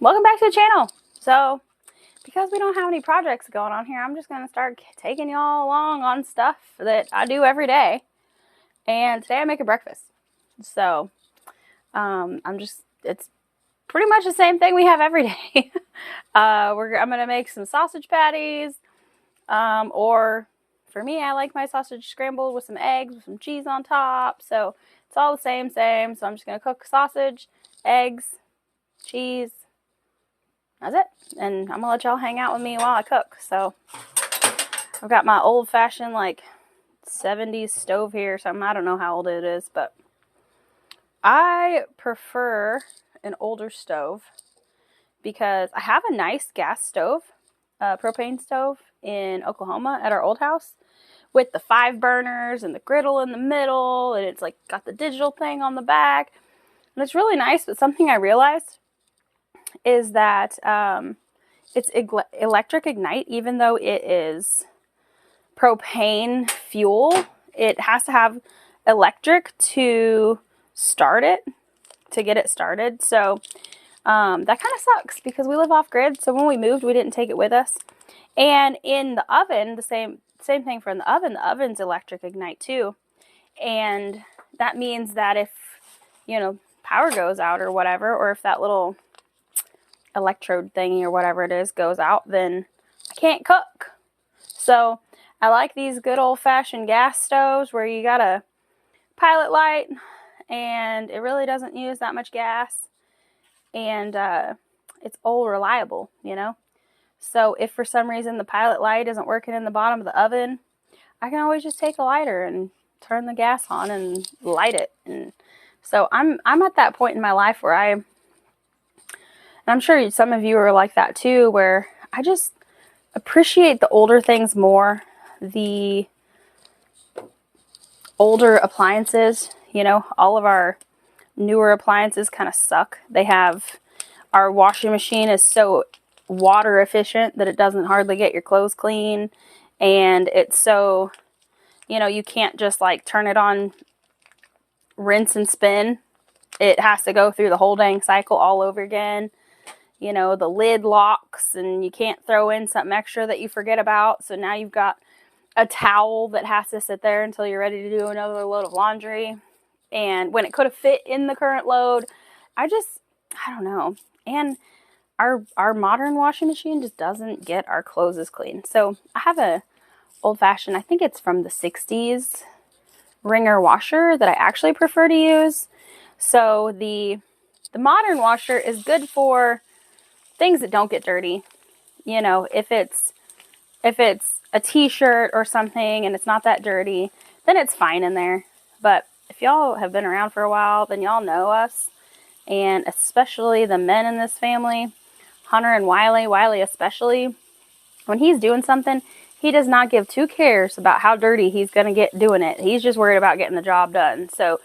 welcome back to the channel. So, because we don't have any projects going on here, I'm just going to start taking y'all along on stuff that I do every day. And today I make a breakfast. So, it's pretty much the same thing we have every day. I'm going to make some sausage patties, or for me, I like my sausage scrambled with some eggs, with some cheese on top. So, it's all the same. So, I'm just going to cook sausage, eggs, cheese. That's it. And I'm going to let y'all hang out with me while I cook. So, I've got my old-fashioned, like, 70s stove here or something. I don't know how old it is, but I prefer an older stove because I have a nice gas stove, propane stove in Oklahoma at our old house with the 5 burners and the griddle in the middle, and it's like got the digital thing on the back. And it's really nice, but something I realized is that it's electric ignite, even though it is propane fuel. It has to have electric to start it, to get it started. So that kind of sucks because we live off grid. So when we moved, we didn't take it with us. And in the oven, the same thing for in the oven. The oven's electric ignite too. And that means that if, power goes out or whatever, or if that little electrode thingy or whatever it is goes out, then I can't cook. So I like these good old-fashioned gas stoves where you got a pilot light and it really doesn't use that much gas, and it's all reliable, So if for some reason the pilot light isn't working in the bottom of the oven, I can always just take a lighter and turn the gas on and light it. And so I'm at that point in my life where and I'm sure some of you are like that too, where I just appreciate the older things more, the older appliances. All of our newer appliances kind of suck. Our washing machine is so water efficient that it doesn't hardly get your clothes clean, and it's so, you can't just like turn it on, rinse and spin. It has to go through the whole dang cycle all over again. The lid locks and you can't throw in something extra that you forget about. So now you've got a towel that has to sit there until you're ready to do another load of laundry. And when it could have fit in the current load, I don't know. And our modern washing machine just doesn't get our clothes as clean. So I have a old-fashioned, I think it's from the 60s, wringer washer that I actually prefer to use. So the modern washer is good for things that don't get dirty. If it's a t-shirt or something and it's not that dirty, then it's fine in there. But if y'all have been around for a while, then y'all know us, and especially the men in this family, Hunter and Wiley especially, when he's doing something, he does not give 2 cares about how dirty he's going to get doing it. He's just worried about getting the job done. So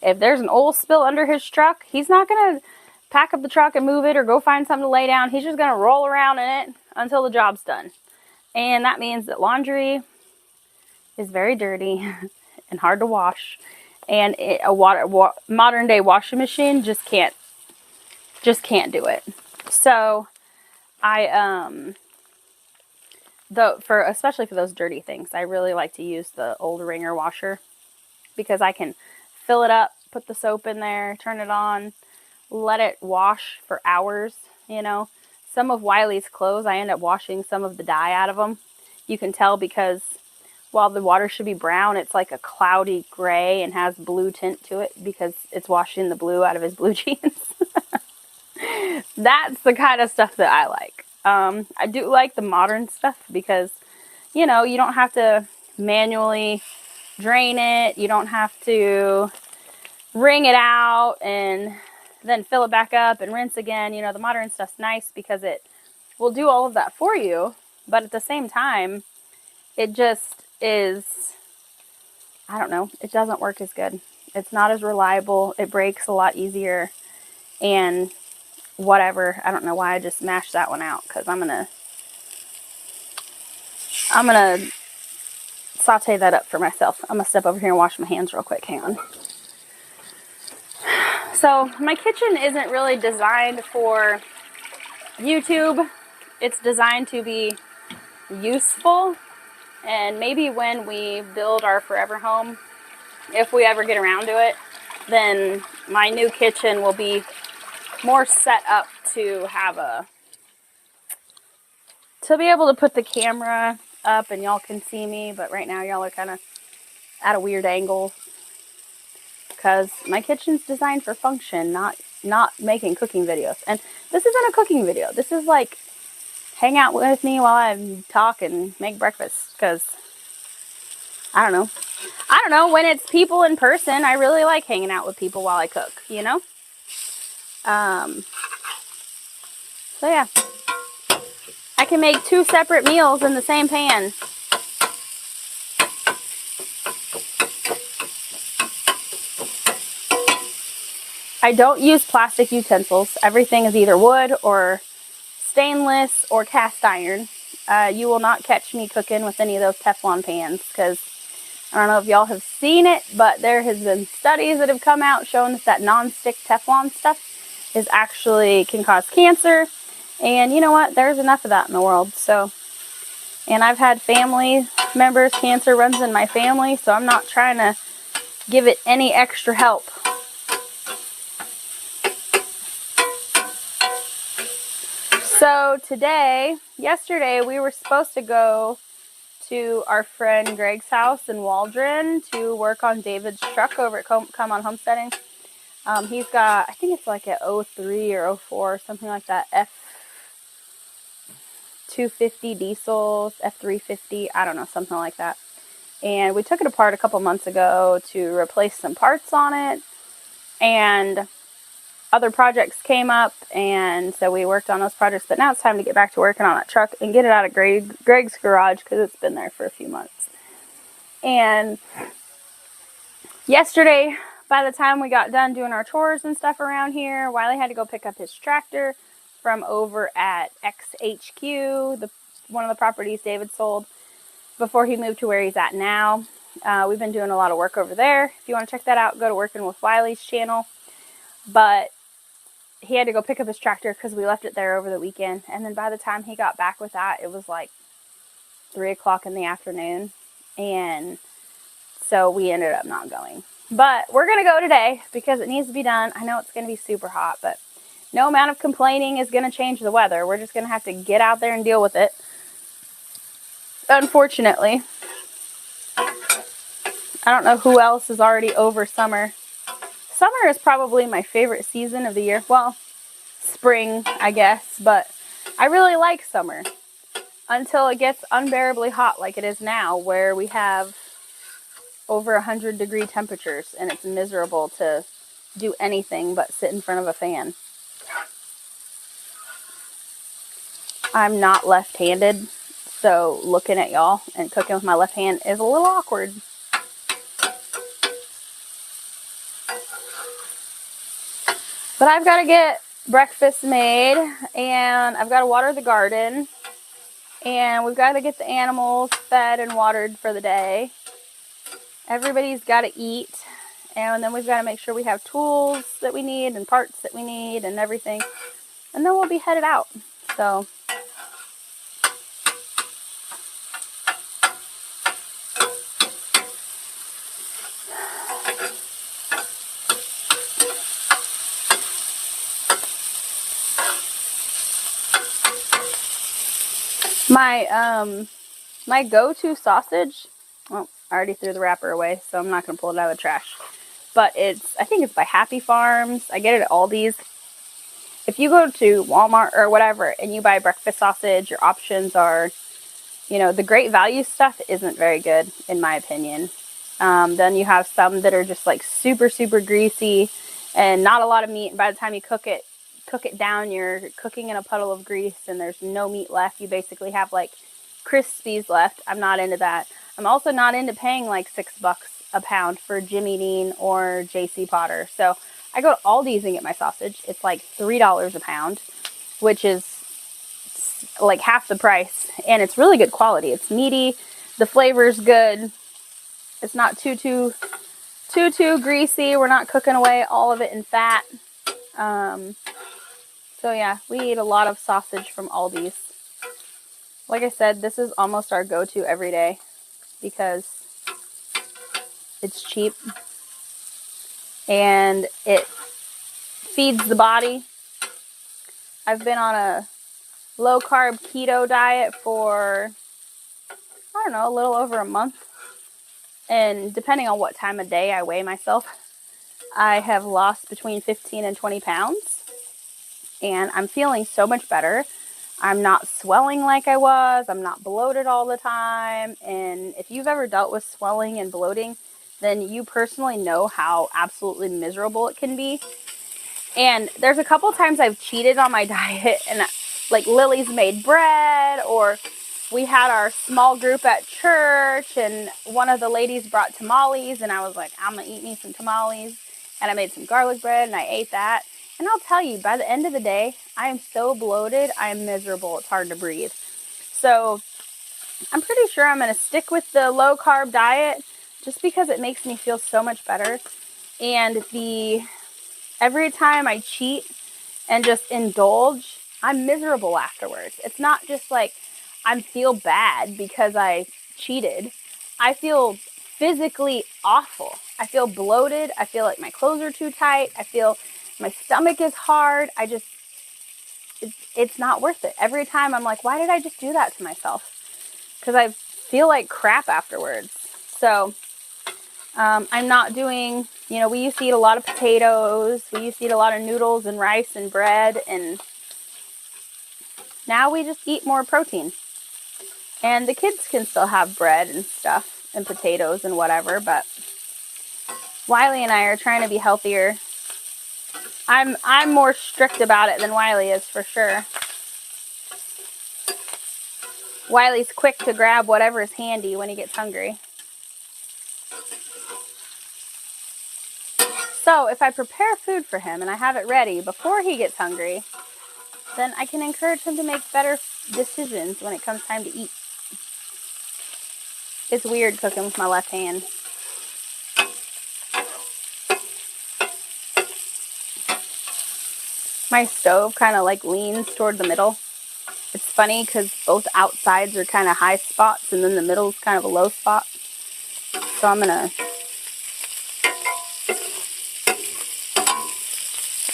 if there's an oil spill under his truck, he's not going to pack up the truck and move it or go find something to lay down. He's just going to roll around in it until the job's done. And that means that laundry is very dirty and hard to wash. And a modern day washing machine just can't do it. So especially for those dirty things, I really like to use the old wringer washer because I can fill it up, put the soap in there, turn it on, let it wash for hours. Some of Wiley's clothes, I end up washing some of the dye out of them. You can tell because while the water should be brown, it's like a cloudy gray and has blue tint to it because it's washing the blue out of his blue jeans. That's the kind of stuff that I like. I do like the modern stuff because, you don't have to manually drain it. You don't have to wring it out and then fill it back up and rinse again. The modern stuff's nice because it will do all of that for you. But at the same time, it just is, I don't know, it doesn't work as good. It's not as reliable. It breaks a lot easier. And whatever. I don't know why I just mashed that one out because I'm gonna saute that up for myself. I'm gonna step over here and wash my hands real quick. Hang on. So my kitchen isn't really designed for YouTube. It's designed to be useful, and maybe when we build our forever home, if we ever get around to it, then my new kitchen will be more set up to be able to put the camera up and y'all can see me, but right now y'all are kind of at a weird angle because my kitchen's designed for function, not making cooking videos. And this isn't a cooking video. This is like hang out with me while I talk and make breakfast, because I don't know, when it's people in person, I really like hanging out with people while I cook, you know? So yeah, I can make 2 separate meals in the same pan. I don't use plastic utensils. Everything is either wood or stainless or cast iron. You will not catch me cooking with any of those Teflon pans, because I don't know if y'all have seen it, but there has been studies that have come out showing that non-stick Teflon stuff is actually can cause cancer. And you know what? There's enough of that in the world. So, and I've had family members, cancer runs in my family, so I'm not trying to give it any extra help. So yesterday we were supposed to go to our friend Greg's house in Waldron to work on David's truck over at Come On Homesteading. He's got, I think it's like a 03 or 04, something like that, F250 diesel, F350, I don't know, something like that. And we took it apart a couple months ago to replace some parts on it, and other projects came up, and so we worked on those projects. But now it's time to get back to working on that truck and get it out of Greg's garage, because it's been there for a few months. And yesterday, by the time we got done doing our chores and stuff around here, Wiley had to go pick up his tractor from over at XHQ, one of the properties David sold before he moved to where he's at now. We've been doing a lot of work over there. If you want to check that out, go to Working with Wiley's channel. But he had to go pick up his tractor because we left it there over the weekend. And then by the time he got back with that, it was like 3 o'clock in the afternoon. And so we ended up not going. But we're going to go today because it needs to be done. I know it's going to be super hot, but no amount of complaining is going to change the weather. We're just going to have to get out there and deal with it. Unfortunately. I don't know who else is already over summer. Summer is probably my favorite season of the year. Well, spring, I guess, but I really like summer until it gets unbearably hot like it is now, where we have over 100-degree temperatures and it's miserable to do anything but sit in front of a fan. I'm not left-handed, so looking at y'all and cooking with my left hand is a little awkward. But I've got to get breakfast made, and I've got to water the garden, and we've got to get the animals fed and watered for the day. Everybody's got to eat, and then we've got to make sure we have tools that we need and parts that we need and everything, and then we'll be headed out. So my go-to sausage, well, I already threw the wrapper away, so I'm not going to pull it out of the trash. But I think it's by Happy Farms. I get it at Aldi's. If you go to Walmart or whatever and you buy breakfast sausage, your options are, the Great Value stuff isn't very good, in my opinion. Then you have some that are just like super, super greasy and not a lot of meat. And by the time you cook it down, you're cooking in a puddle of grease and there's no meat left. You basically have like Crispies left. I'm not into that. I'm also not into paying like $6 a pound for Jimmy Dean or JC Potter. So I go to Aldi's and get my sausage. It's like $3 a pound, which is like half the price, and it's really good quality. It's meaty. The flavor's good. It's not too greasy. We're not cooking away all of it in fat. So So yeah, we eat a lot of sausage from Aldi's. Like I said, this is almost our go-to every day because it's cheap and it feeds the body. I've been on a low-carb keto diet for, I don't know, a little over a month. And depending on what time of day I weigh myself, I have lost between 15 and 20 pounds. And I'm feeling so much better. I'm not swelling like I was. I'm not bloated all the time. And if you've ever dealt with swelling and bloating, then you personally know how absolutely miserable it can be. And there's a couple times I've cheated on my diet, and like Lily's made bread, or we had our small group at church and one of the ladies brought tamales, and I was like, I'm gonna eat me some tamales. And I made some garlic bread and I ate that. And I'll tell you, by the end of the day, I am so bloated, I am miserable. It's hard to breathe. So I'm pretty sure I'm going to stick with the low carb diet just because it makes me feel so much better. And every time I cheat and just indulge, I'm miserable afterwards. It's not just like I feel bad because I cheated. I feel physically awful. I feel bloated. I feel like my clothes are too tight. I feel my stomach is hard. It's not worth it. Every time I'm like, why did I just do that to myself? Because I feel like crap afterwards. So I'm not doing, we used to eat a lot of potatoes. We used to eat a lot of noodles and rice and bread. And now we just eat more protein. And the kids can still have bread and stuff and potatoes and whatever, but Wiley and I are trying to be healthier. I'm more strict about it than Wiley is, for sure. Wiley's quick to grab whatever is handy when he gets hungry. So if I prepare food for him and I have it ready before he gets hungry, then I can encourage him to make better decisions when it comes time to eat. It's weird cooking with my left hand. My stove kind of like leans toward the middle. It's funny because both outsides are kind of high spots and then the middle is kind of a low spot. So I'm going to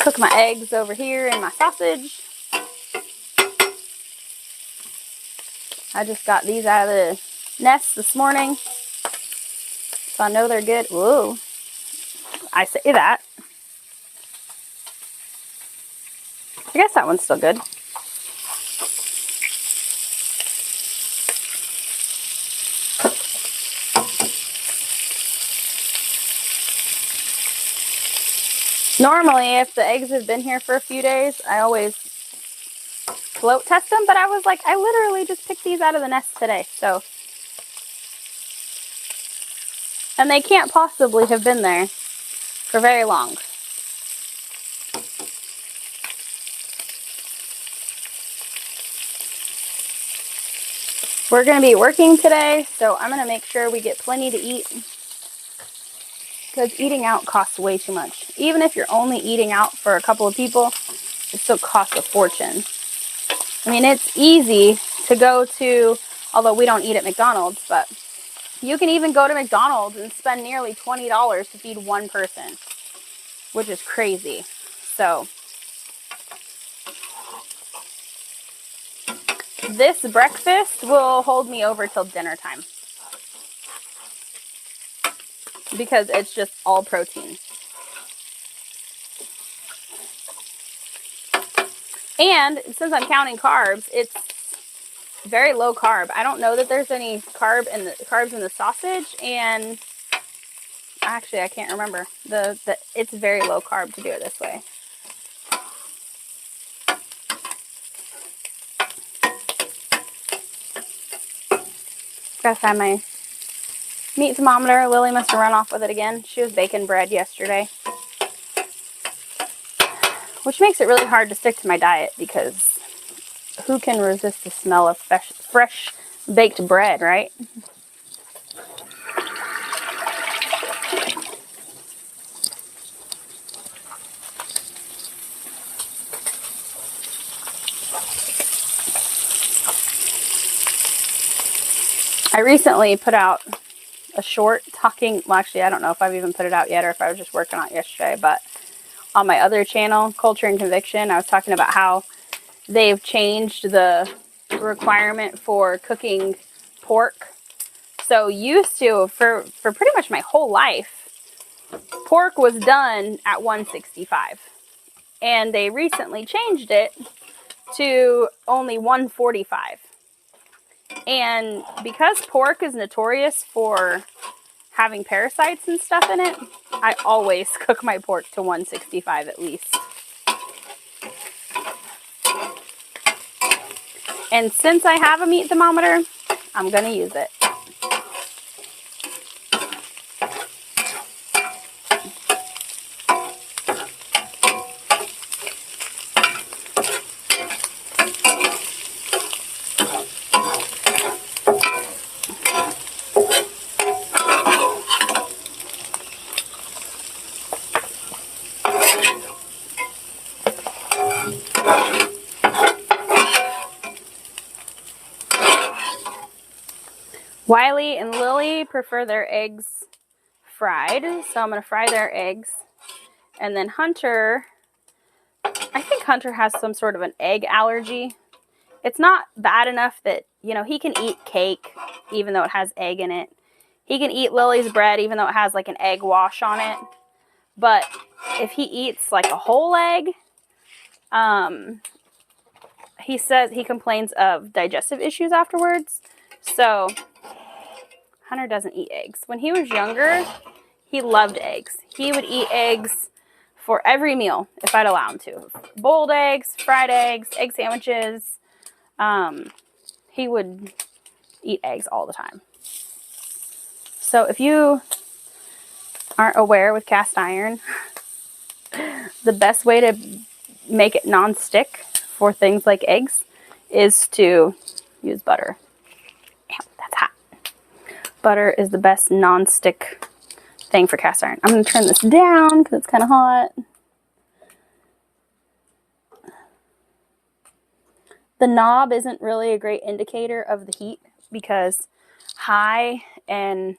cook my eggs over here and my sausage. I just got these out of the nest this morning, so I know they're good. Whoa, I say that. I guess that one's still good. Normally, if the eggs have been here for a few days, I always float test them, but I was like, I literally just picked these out of the nest today, so. And they can't possibly have been there for very long. We're going to be working today, so I'm going to make sure we get plenty to eat. Because eating out costs way too much. Even if you're only eating out for a couple of people, it still costs a fortune. I mean, it's easy to go to, although we don't eat at McDonald's, but you can even go to McDonald's and spend nearly $20 to feed one person, which is crazy. So this breakfast will hold me over till dinner time because it's just all protein. And since I'm counting carbs, it's very low carb. I don't know that there's any carbs in the sausage, and actually I can't remember. It's very low carb to do it this way. Gotta find my meat thermometer. Lily must have run off with it again. She was baking bread yesterday, which makes it really hard to stick to my diet because who can resist the smell of fresh baked bread, right? I recently put out a short talking, well actually I don't know if I've even put it out yet or if I was just working on it yesterday, but on my other channel, Culture and Conviction, I was talking about how they've changed the requirement for cooking pork. So used to, for pretty much my whole life, pork was done at 165. And they recently changed it to only 145. And because pork is notorious for having parasites and stuff in it, I always cook my pork to 165 at least. And since I have a meat thermometer, I'm going to use it. Wiley and Lily prefer their eggs fried, so I'm going to fry their eggs. And then Hunter, I think Hunter has some sort of an egg allergy. It's not bad enough that, you know, he can eat cake even though it has egg in it. He can eat Lily's bread even though it has like an egg wash on it. But if he eats like a whole egg, he says he complains of digestive issues afterwards. So Hunter doesn't eat eggs. When he was younger, he loved eggs. He would eat eggs for every meal if I'd allow him to. Boiled eggs, fried eggs, egg sandwiches. He would eat eggs all the time. So if you aren't aware with cast iron, the best way to make it non-stick for things like eggs is to use butter. That's hot. Butter is the best non-stick thing for cast iron. I'm going to turn this down because it's kind of hot. The knob isn't really a great indicator of the heat because high and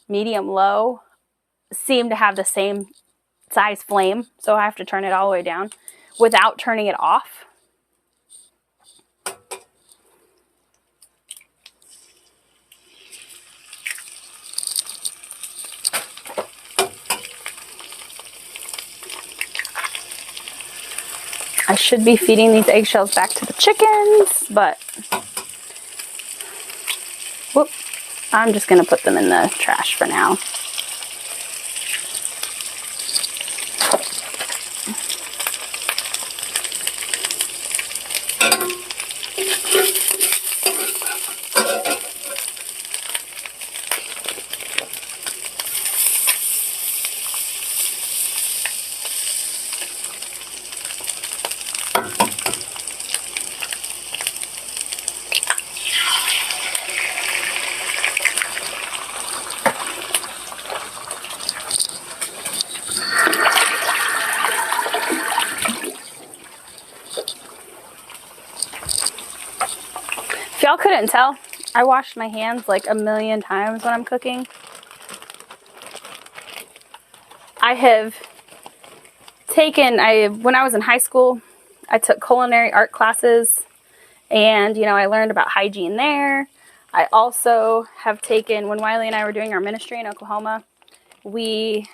medium low seem to have the same size flame. So I have to turn it all the way down without turning it off. I should be feeding these eggshells back to the chickens, but whoop, I'm just going to put them in the trash for now. If y'all couldn't tell, I wash my hands like a million times when I'm cooking. I have taken, when I was in high school, I took culinary art classes, and, you know, I learned about hygiene there. I also have taken, when Wiley and I were doing our ministry in Oklahoma, we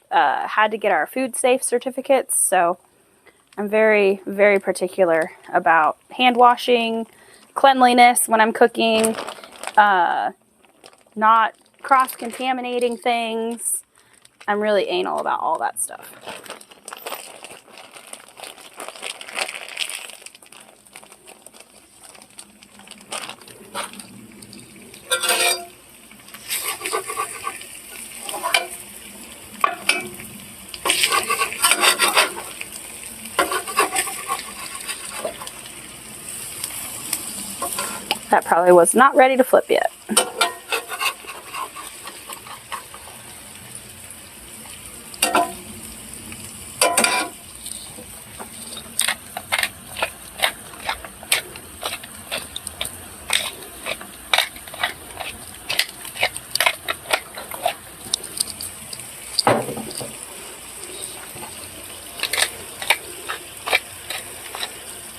had to get our food safe certificates, so I'm very, very particular about hand washing, cleanliness when I'm cooking, not cross-contaminating things. I'm really anal about all that stuff. That probably was not ready to flip yet.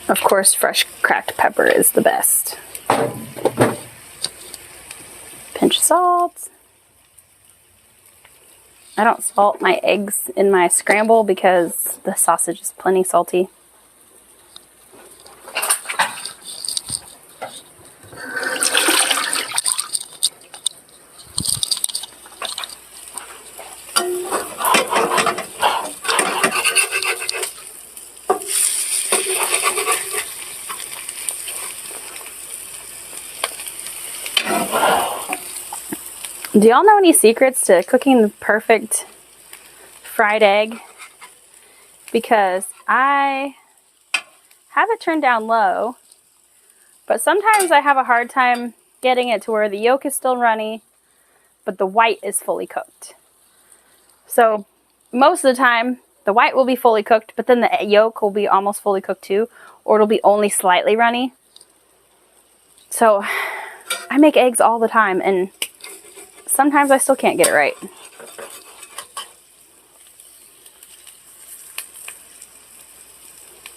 Of course, fresh cracked pepper is the best. Pinch of salt. I don't salt my eggs in my scramble because the sausage is plenty salty. Do y'all know any secrets to cooking the perfect fried egg? Because I have it turned down low, but sometimes I have a hard time getting it to where the yolk is still runny, but the white is fully cooked. So most of the time, the white will be fully cooked, but then the yolk will be almost fully cooked too, or it'll be only slightly runny. So I make eggs all the time, and sometimes I still can't get it right.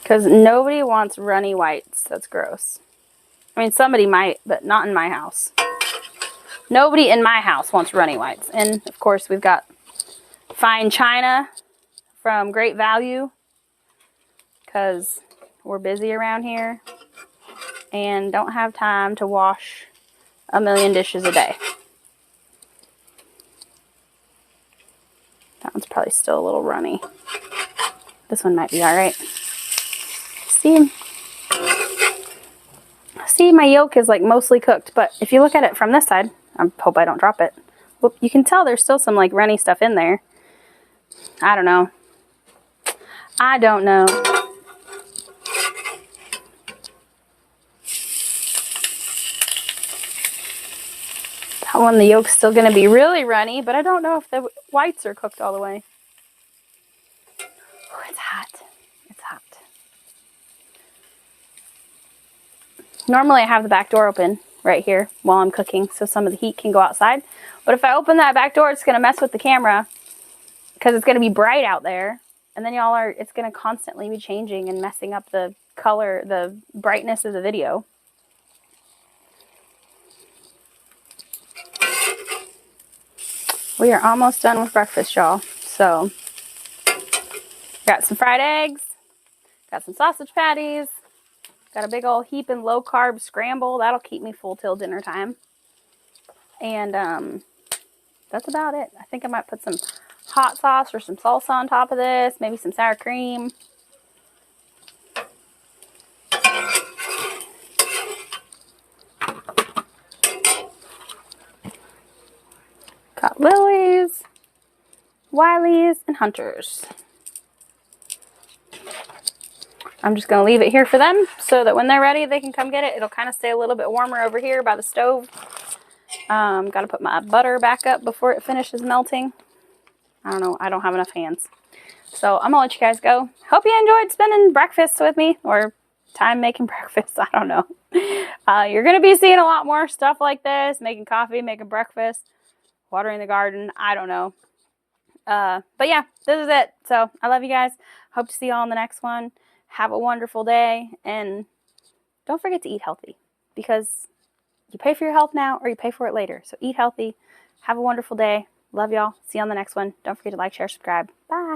Because nobody wants runny whites. That's gross. I mean, somebody might, but not in my house. Nobody in my house wants runny whites. And, of course, we've got fine china from Great Value. Because we're busy around here. And don't have time to wash a million dishes a day. That one's probably still a little runny. This one might be alright. See, my yolk is like mostly cooked, but if you look at it from this side, I hope I don't drop it. Whoop, you can tell there's still some like runny stuff in there. I don't know. I don't know. That one, the yolk's still going to be really runny, but I don't know if the whites are cooked all the way. Oh, it's hot. It's hot. Normally I have the back door open right here while I'm cooking so some of the heat can go outside. But if I open that back door, it's going to mess with the camera because it's going to be bright out there. And then it's going to constantly be changing and messing up the color, the brightness of the video. We are almost done with breakfast, y'all. So, got some fried eggs, got some sausage patties, got a big old heaping low-carb scramble. That'll keep me full till dinner time. And that's about it. I think I might put some hot sauce or some salsa on top of this, maybe some sour cream. Got Lily's, Wiley's, and Hunter's. I'm just going to leave it here for them so that when they're ready, they can come get it. It'll kind of stay a little bit warmer over here by the stove. Got to put my butter back up before it finishes melting. I don't know. I don't have enough hands. So I'm going to let you guys go. Hope you enjoyed spending breakfast with me, or time making breakfast. I don't know. You're going to be seeing a lot more stuff like this, making coffee, making breakfast, watering the garden. I don't know. But yeah, this is it. So I love you guys. Hope to see you all in the next one. Have a wonderful day. And don't forget to eat healthy, because you pay for your health now or you pay for it later. So eat healthy. Have a wonderful day. Love y'all. See you on the next one. Don't forget to like, share, subscribe. Bye.